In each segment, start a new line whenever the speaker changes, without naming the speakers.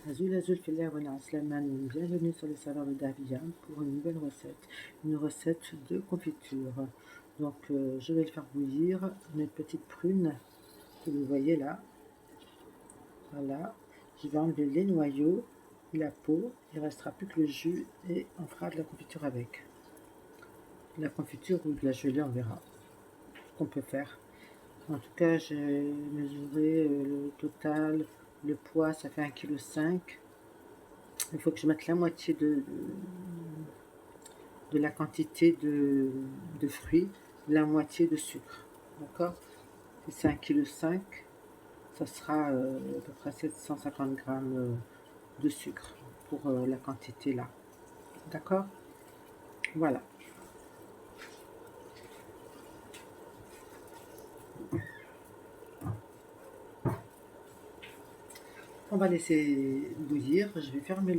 Azul Azul Filia Aslamane, bienvenue sur le salon de Davia pour une nouvelle recette, une recette de confiture. Donc je vais le faire bouillir, une petite prune que vous voyez là, voilà. Je vais enlever les noyaux, la peau, il ne restera plus que le jus et on fera de la confiture avec. De la confiture ou de la gelée, on verra ce qu'on peut faire. En tout cas, j'ai mesuré le total, le poids, ça fait 1,5 kg. Il faut que je mette la moitié de la quantité de fruits, la moitié de sucre. D'accord? Si c'est 1,5 kg, ça sera à peu près 750 grammes de sucre pour la quantité là. D'accord? Voilà. On va laisser bouillir. Je vais fermer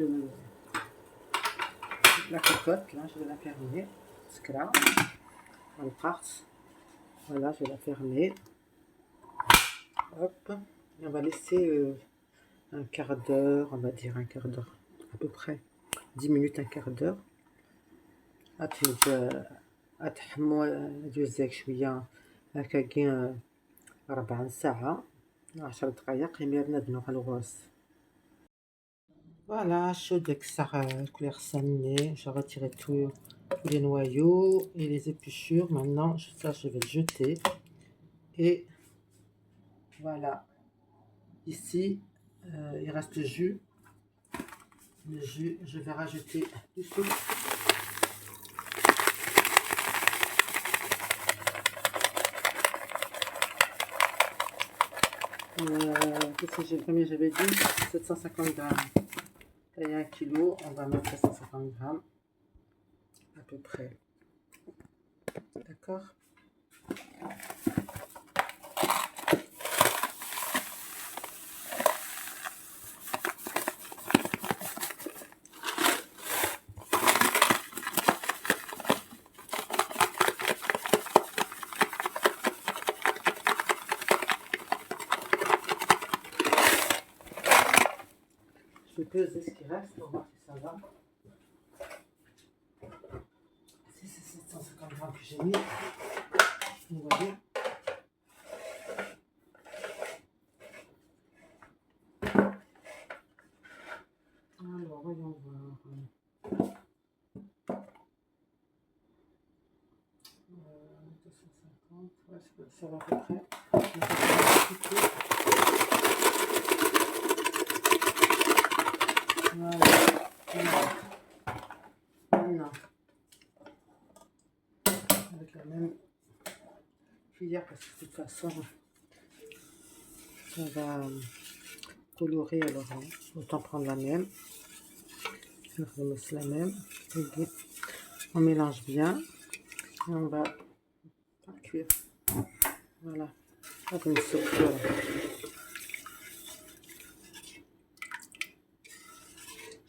la cocotte. Là, je vais la fermer. Là, voilà, je vais la fermer. Hop. Et on va laisser un quart d'heure, on va dire un quart d'heure, à peu près 10 minutes, un quart d'heure. أتحمو جوزك شوية هكا كي ربع ساعة 10 دقايق يميرنا دنو الغوص. Voilà, chaud dès que ça a couleur salée, j'ai retiré tous les noyaux et les épluchures. Maintenant, ça, je vais le jeter. Et voilà, ici, il reste le jus. Le jus, je vais rajouter du sucre. Qu'est-ce que combien j'avais dit 750 grammes. Il y a 1 kg, on va mettre 750 grammes à peu près. D'accord? Je vais peser ce qui reste pour voir si ça va. Si c'est 750 grammes que j'ai mis, vous voyez. Alors, voyons voir. 250, ouais, ça va à peu près. Voilà. Maintenant, avec la même cuillère, parce que de toute façon, ça va colorer, alors autant prendre la même. Je remet la même. On mélange bien et on va cuire. Voilà. Comme une soupe. Voilà.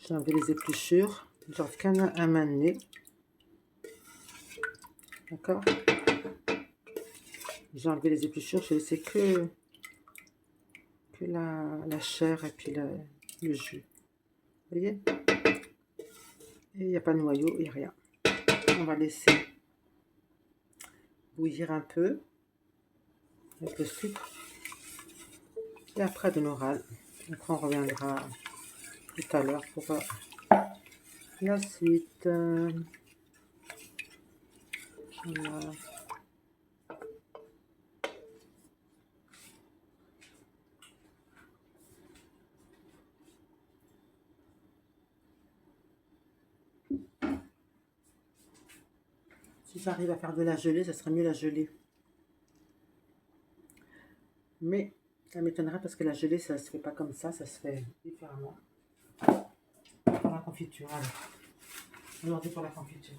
J'ai enlevé les épluchures. Genre un mané. D'accord? J'ai enlevé les épluchures. J'ai laissé que la chair et puis le jus. Vous voyez? Et il n'y a pas de noyau, il n'y a rien. On va laisser bouillir un peu avec le sucre. Et après de l'oral. Après on reviendra tout à l'heure pour la suite. Voilà. Si j'arrive à faire de la gelée, ça serait mieux la gelée. Mais ça m'étonnerait parce que la gelée, ça se fait pas comme ça se fait différemment. Pour la confiture, allez. Aujourd'hui pour la confiture.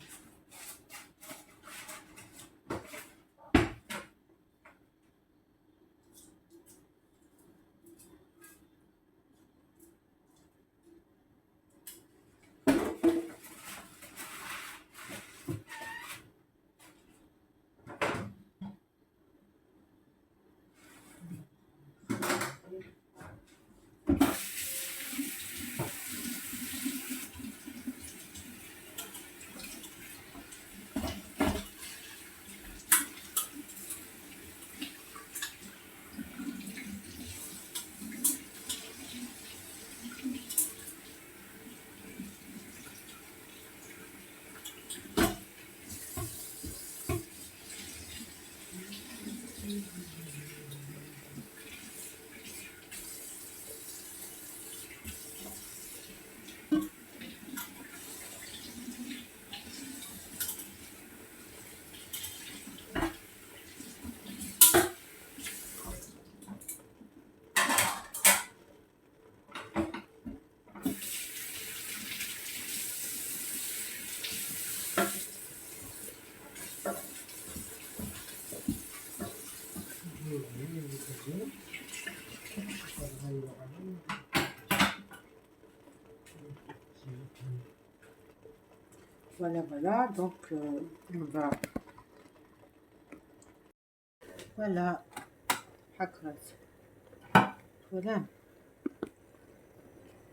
Voilà, donc on va... Voilà, voilà,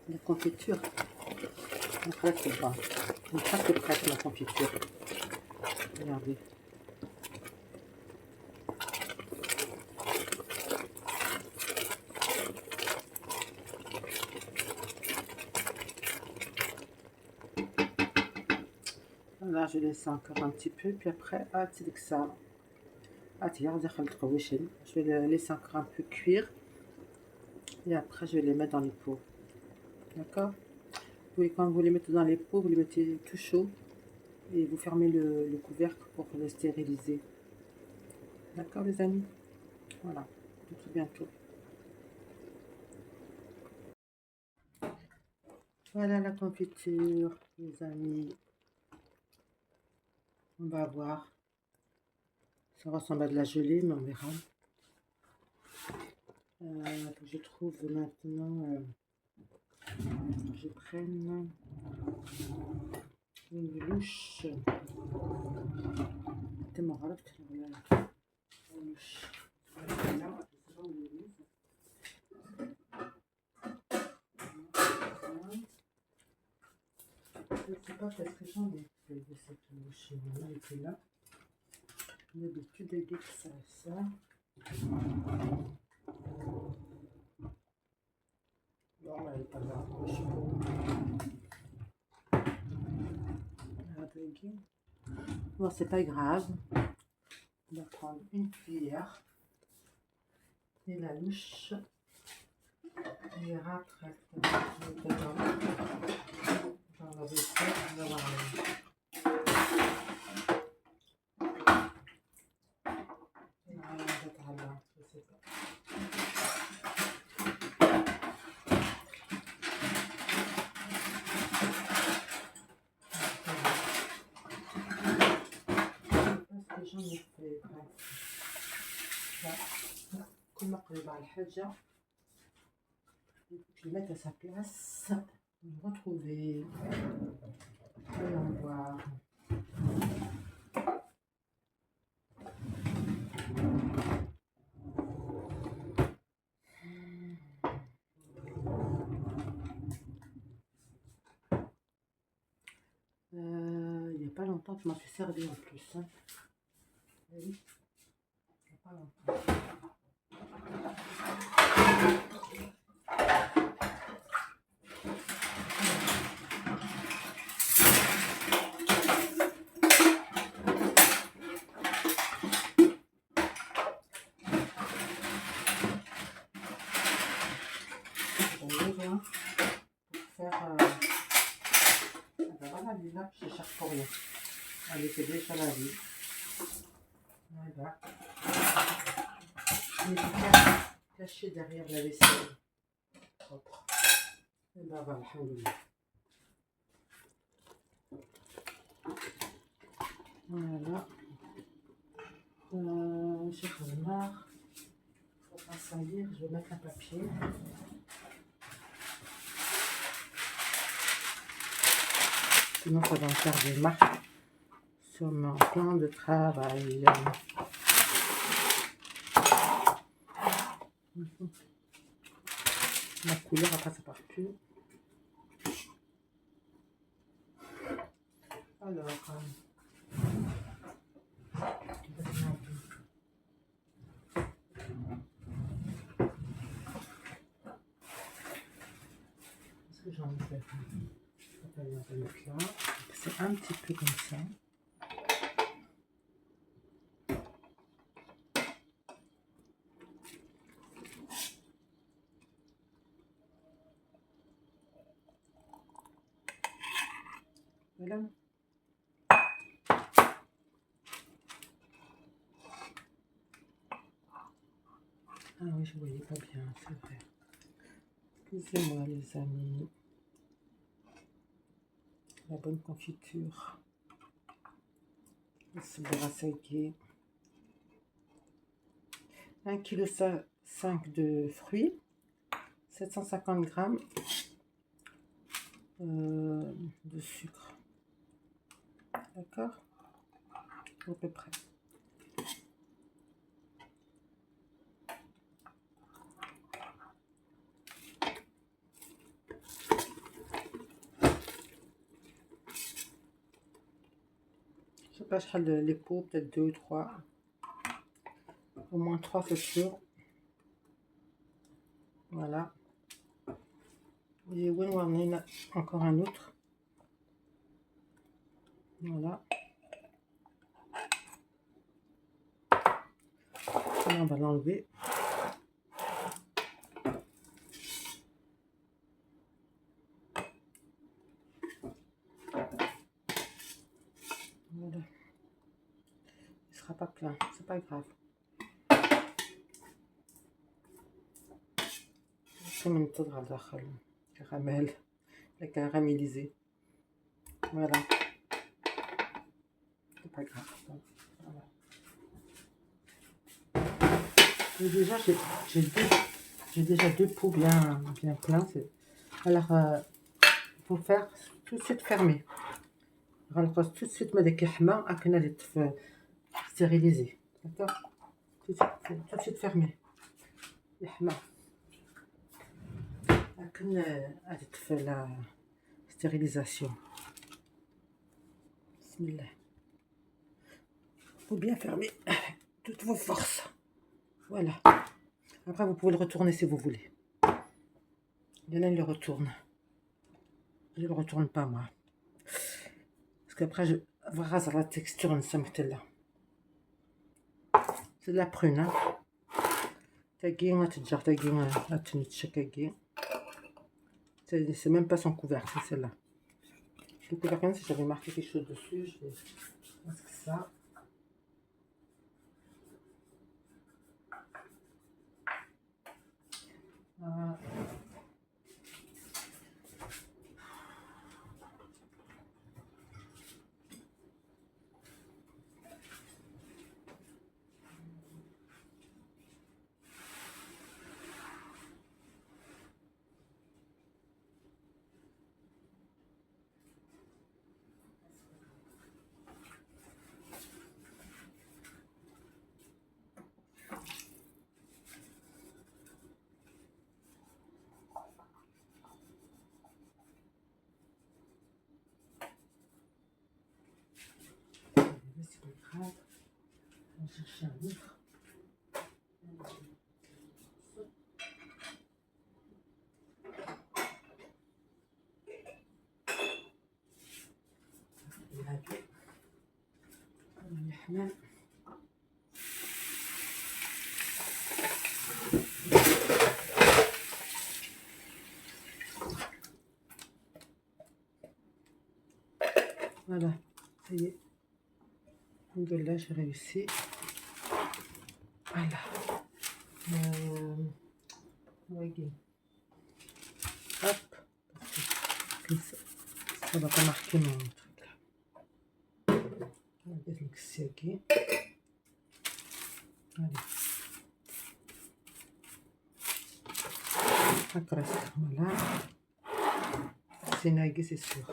la confiture. Donc là, c'est pas. Elle est presque prête, la confiture. Regardez. Là, je laisse encore un petit peu, puis après, que ça. Tiens, je vais le laisser encore un peu cuire. Et après, je vais les mettre dans les pots. D'accord? Quand vous les mettez dans les pots, vous les mettez tout chaud. Et vous fermez le couvercle pour les stériliser. D'accord, les amis? Voilà, à tout bientôt. Voilà la confiture, les amis. On va voir. Ça ressemble à de la gelée, mais on verra. Je trouve maintenant... je prenne une louche. تمام عرفت louche. Je ne sais pas qu'est-ce que j'en ai fait de cette louche. Elle était là. D'habitude, elle dit que ça. Non, elle n'est pas là. Je sais pas. Bon, c'est pas grave. On va prendre une cuillère. Et la louche ira très dedans. Dans la vaisselle, on va voir. Je sais pas. Parce que j'en ai fait. كل ما قريب على الحاجة je le mette à sa place. On va retrouver. Voyons voir. Il n'y a pas longtemps que je m'en suis servi en plus. Hein. Oui, il n'y a pas longtemps. Là, je cherche pour rien. Elle était déjà la vie. Voilà. Il est caché derrière la vaisselle. Propre. Et ben voilà, voilà. J'ai marre. Il faut pas salir. Je vais mettre un papier. Sinon, ça va me faire des marques sur mon plan de travail. La couleur, après, ça part plus. Alors, qu'est-ce que j'en ai fait? On va mettre là. C'est un petit peu comme ça. Voilà. Ah oui, je ne voyais pas bien, c'est vrai. Excusez-moi les amis. La bonne confiture. Ce brassaillier. 1,5 kg de fruits. 750 g de sucre. D'accord? À peu près. Je sais pas, je ferai les pots, peut-être 2 ou 3. Au moins 3, c'est sûr. Voilà. Et oui, on va en a encore un autre. Voilà. Et on va l'enlever. Voilà. Il sera pas plein, c'est pas grave. كما ننتظر على الداخل كراميل لا caramélisé. Voilà, c'est pas grave. Voilà. Et déjà j'ai déjà deux pots bien pleins. Alors il faut faire tout de suite fermer. غنلقى tout de suite ما داك يحمى أكن غادي stériliser. D'accord, tout de suite fermer يحمى أكن غادي تفي la stérilisation. Bismillah. Faut bien fermer avec toutes vos forces. Voilà. Après, vous pouvez le retourner si vous voulez. Il y en a, il le retourne. Je ne le retourne pas, moi. Parce qu'après, je rase la texture de ce là. C'est de la prune, hein. C'est même pas son couvercle, c'est celle-là. Le couvercle, si j'avais marqué quelque chose dessus, je vais... Parce que ça... C'est pas grave. On va chercher un autre. Voilà, ça y est. Alhamdoulilah, j'ai réussi. Voilà. Voyez. Hop. Ça va pas marquer mon truc là. On va mixer, ok. Allez. Après, voilà. C'est nagué, c'est sûr.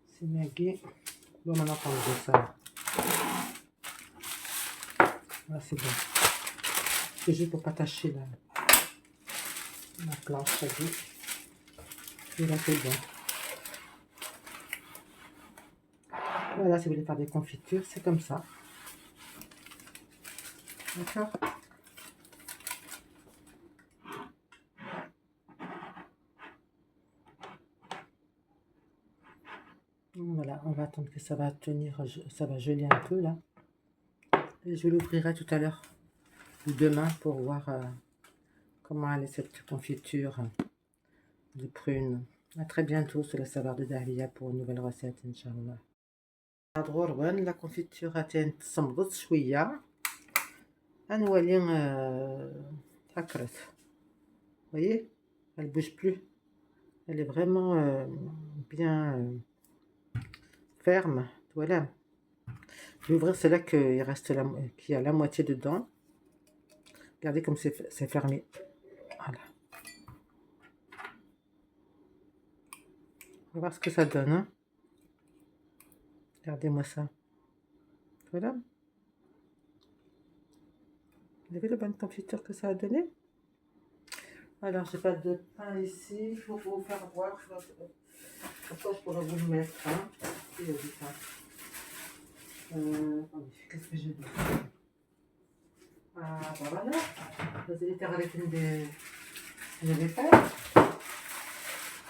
C'est nagué. Bon, maintenant, on va ça. Voilà, c'est bon. C'est juste pour pas tacher la planche, ça dit. Et là, c'est bon. Voilà, si vous voulez faire des confitures, c'est comme ça. D'accord? Voilà, on va attendre que ça va tenir, ça va geler un peu là. Et je l'ouvrirai tout à l'heure ou demain pour voir comment elle est cette confiture de prunes. À très bientôt sur le saveur de Dahlia pour une nouvelle recette, Inch'Allah. La confiture a été تصمبت شوية. غنولي تكرت. Vous voyez, elle bouge plus. Elle est vraiment bien ferme. Voilà. Je vais ouvrir celle-là qui reste qui a la moitié dedans. Regardez comme c'est fermé. Voilà. On va voir ce que ça donne. Hein. Regardez-moi ça. Voilà. Vous avez la bonne confiture que ça a donné? Alors, j'ai pas de pain ici. Il faut vous faire voir. Pourquoi je pourrais vous le mettre, hein? Il y a du pain. Attendez, qu'est-ce que j'ai d'autre? Ah, bah voilà. Vous allez faire avec une des fêtes.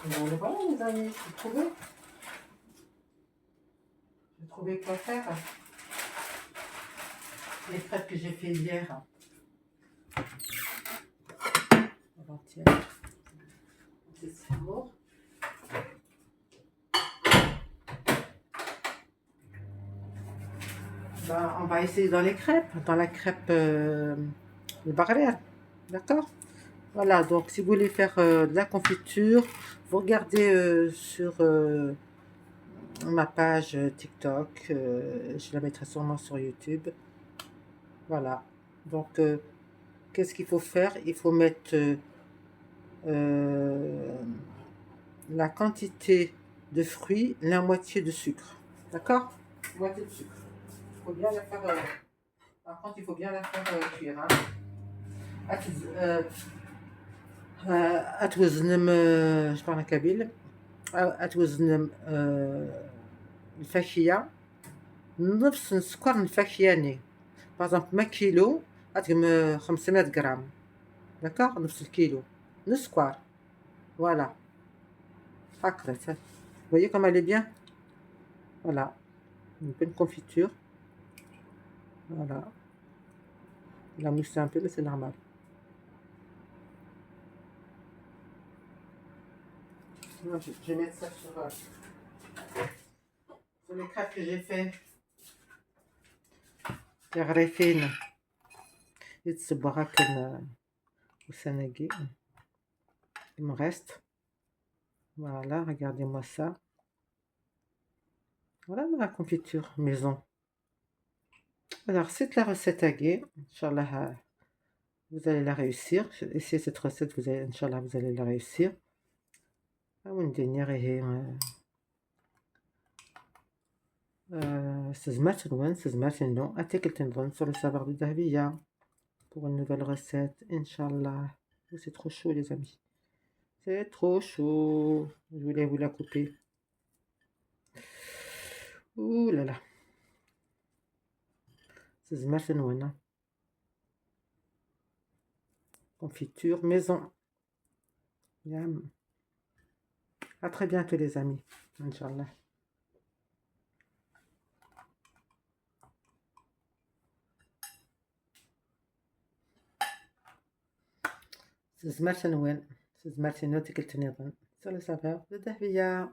Voilà, les amis, j'ai trouvé quoi faire. Les crêpes que j'ai fait hier. Avant-hier. C'est cerveau. Ben, on va essayer dans les crêpes, dans la crêpe de Barrière. D'accord? Voilà, donc si vous voulez faire de la confiture, vous regardez sur ma page TikTok. Je la mettrai sûrement sur YouTube. Voilà. Donc, qu'est-ce qu'il faut faire? Il faut mettre euh, la quantité de fruits, la moitié de sucre. D'accord? Moitié de sucre. Il faut bien la faire. Par contre, il faut bien la faire cuire. Hein. أتوزن je parle en kabyle. أتوزن الفاكهة نفس السكر الفاكهاني. باغ اكزومبل ما كيلو أتقم 500 غرام. داكوغ نفس الكيلو نص سكر. Voilà. هكذا. Vous voyez comme elle est bien? Voilà. Une bonne confiture. Voilà. Il a moussé un peu, mais c'est normal. Moi, je vais mettre ça sur les crêpes que j'ai fait. غريفين يتصبغا كان وسناقي. Il me reste. Voilà, regardez-moi ça. Voilà ma confiture maison. Alors, c'est la recette à gué. Inch'Allah, vous allez la réussir. Essayez cette recette, vous allez, Inch'Allah, vous allez la réussir. Une dernière et سزمات نظن sur le savoir de Dahbiya pour une nouvelle recette, Inch'Allah. C'est trop chaud, les amis. C'est trop chaud. Je voulais vous la couper. Ouh là là. سزمات نوانة. Confiture maison. Yam. À très bientôt, les amis. Inch'Allah. سزمات نوان. سزمات نوتي كنت نظن sur le savoir de Dahbiya.